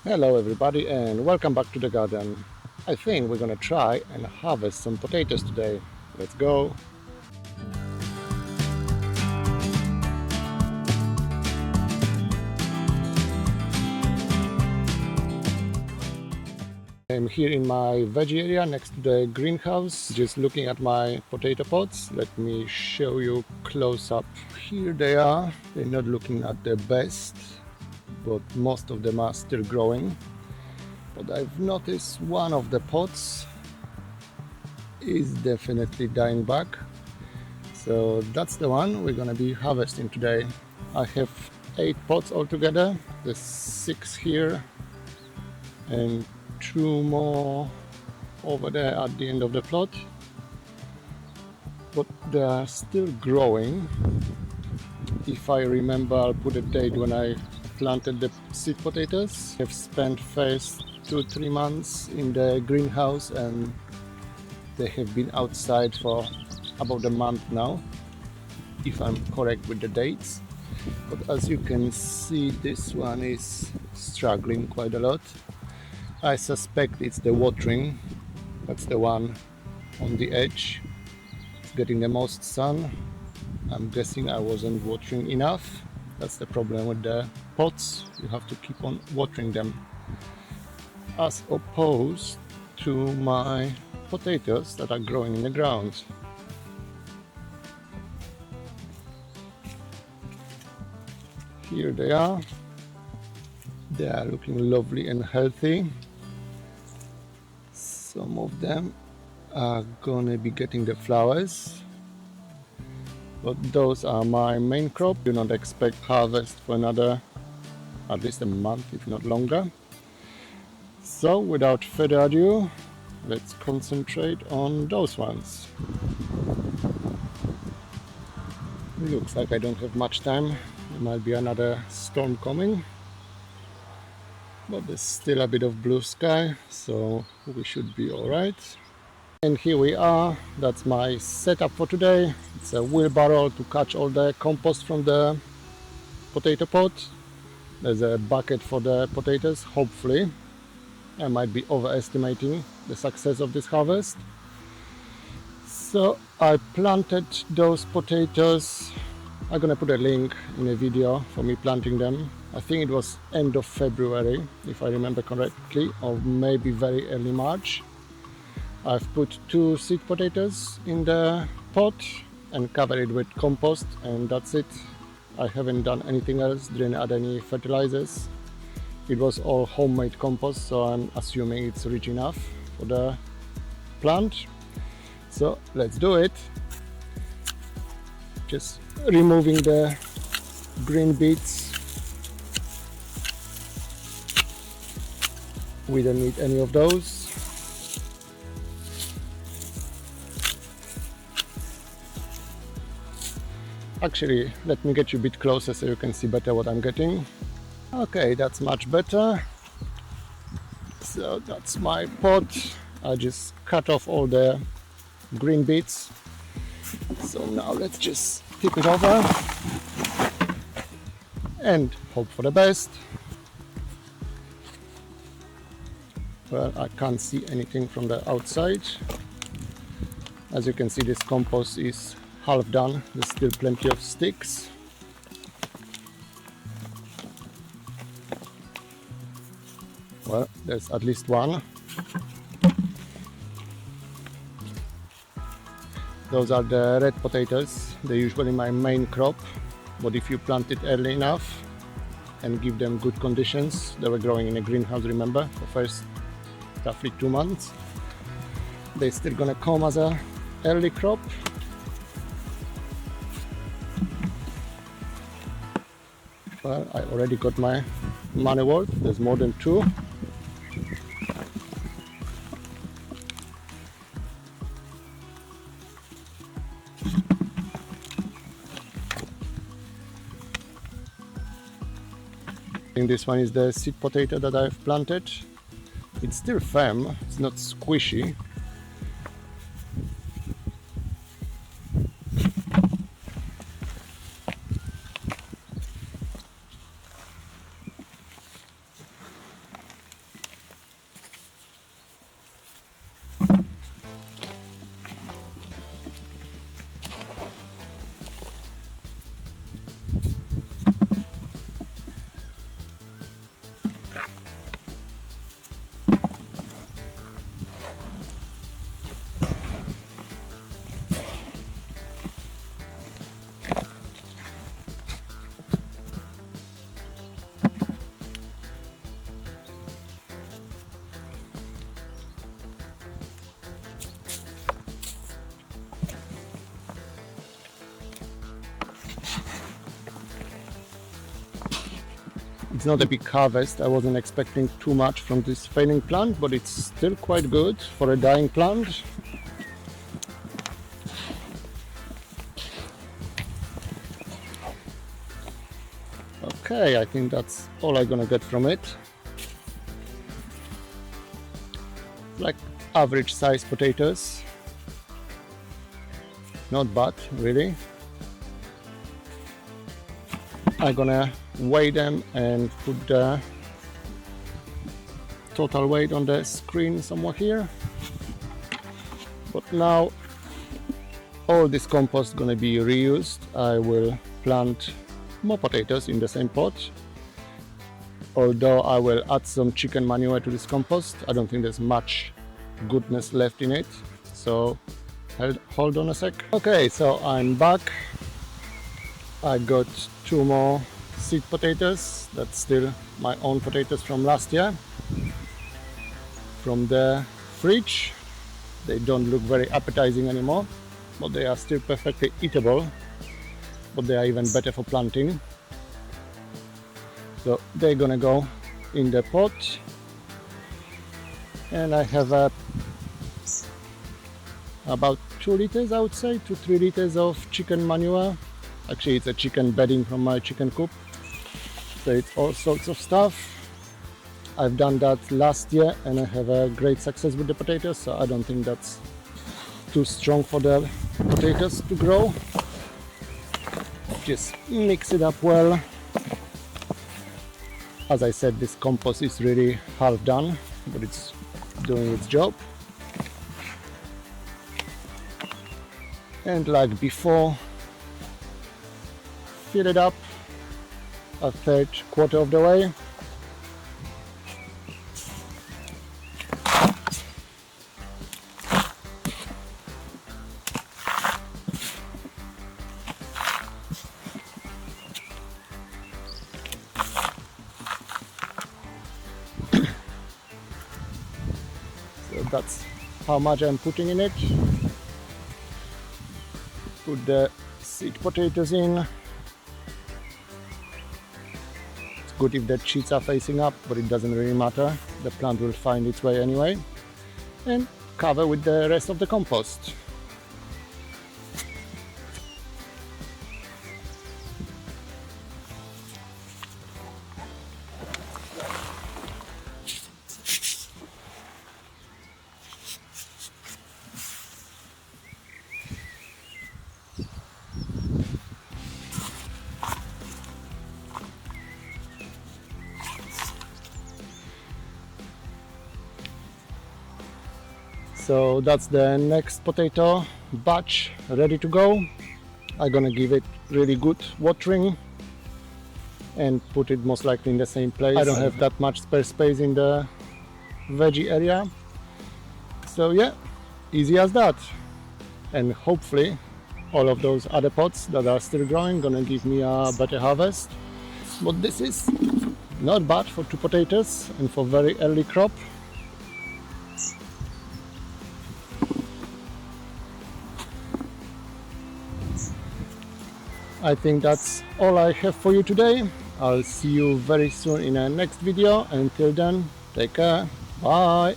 Hello everybody and welcome back to the garden. I think we're gonna try and harvest some potatoes today. Let's go. I'm here in my veggie area next to the greenhouse, just looking at my potato pots. Let me show you close up. Here they are. They're not looking at their best, but most of them are still growing. But I've noticed one of the pots is definitely dying back. So that's the one we're gonna be harvesting today. I have 8 pots altogether. There's 6 here and 2 more over there at the end of the plot. But they are still growing. If I remember, I'll put a date when I planted the seed potatoes. I've spent first 2-3 months in the greenhouse and they have been outside for about a month now, if I'm correct with the dates. But as you can see, this one is struggling quite a lot. I suspect it's the watering. That's the one on the edge. It's getting the most sun. I'm guessing I wasn't watering enough. That's the problem with the pots. You have to keep on watering them, as opposed to my potatoes that are growing in the ground. Here they are. They are looking lovely and healthy. Some of them are gonna be getting the flowers, but those are my main crop. Do not expect harvest for another at least a month, if not longer. So without further ado, let's concentrate on those ones. It looks like I don't have much time. There might be another storm coming, but there's still a bit of blue sky, so we should be all right. And here we are. That's my setup for today. It's a wheelbarrow to catch all the compost from the potato pot. There's a bucket for the potatoes, hopefully. I might be overestimating the success of this harvest. So I planted those potatoes. I'm gonna put a link in a video for me planting them. I think it was end of February, if I remember correctly, or maybe very early March. I've put 2 seed potatoes in the pot and covered it with compost, and that's it. I haven't done anything else, didn't add any fertilizers. It was all homemade compost, so I'm assuming it's rich enough for the plant. So let's do it. Just removing the green bits. We don't need any of those. Actually, let me get you a bit closer so you can see better what I'm getting. Okay, that's much better. So that's my pot. I just cut off all the green bits. So now let's just tip it over and hope for the best. Well, I can't see anything from the outside. As you can see, this compost is half done. There's still plenty of sticks. Well, there's at least one. Those are the red potatoes. They're usually my main crop, but if you plant it early enough and give them good conditions, they were growing in a greenhouse, remember, for first roughly 2 months. They're still gonna come as a early crop. Well, I already got my money worth. There's more than 2. I think this one is the seed potato that I've planted. It's still firm, it's not squishy. It's not a big harvest. I wasn't expecting too much from this failing plant, but it's still quite good for a dying plant. Okay, I think that's all I'm gonna get from it. Like average size potatoes. Not bad, really. I'm gonna weigh them and put the total weight on the screen somewhere here. But now all this compost is gonna be reused. I will plant more potatoes in the same pot. Although I will add some chicken manure to this compost, I don't think there's much goodness left in it. So hold on a sec. Okay, so I'm back. I got 2 more seed potatoes. That's still my own potatoes from last year. From the fridge. They don't look very appetizing anymore, but they are still perfectly eatable. But they are even better for planting. So they're gonna go in the pot. And I have about 2 liters, I would say, 2-3 liters of chicken manure. Actually, it's a chicken bedding from my chicken coop. So it's all sorts of stuff. I've done that last year and I have a great success with the potatoes, so I don't think that's too strong for the potatoes to grow. Just mix it up well. As I said, this compost is really half done, but it's doing its job. And like before, fill it up a third quarter of the way. So that's how much I'm putting in it. Put the seed potatoes in. It's good if the sheets are facing up, but it doesn't really matter. The plant will find its way anyway. And cover with the rest of the compost. So that's the next potato batch ready to go. I'm gonna give it really good watering and put it most likely in the same place. I don't have that much spare space in the veggie area. So yeah, easy as that. And hopefully all of those other pots that are still growing gonna give me a better harvest. But this is not bad for 2 potatoes and for very early crop. I think that's all I have for you today. I'll see you very soon in our next video. Until then, take care. Bye.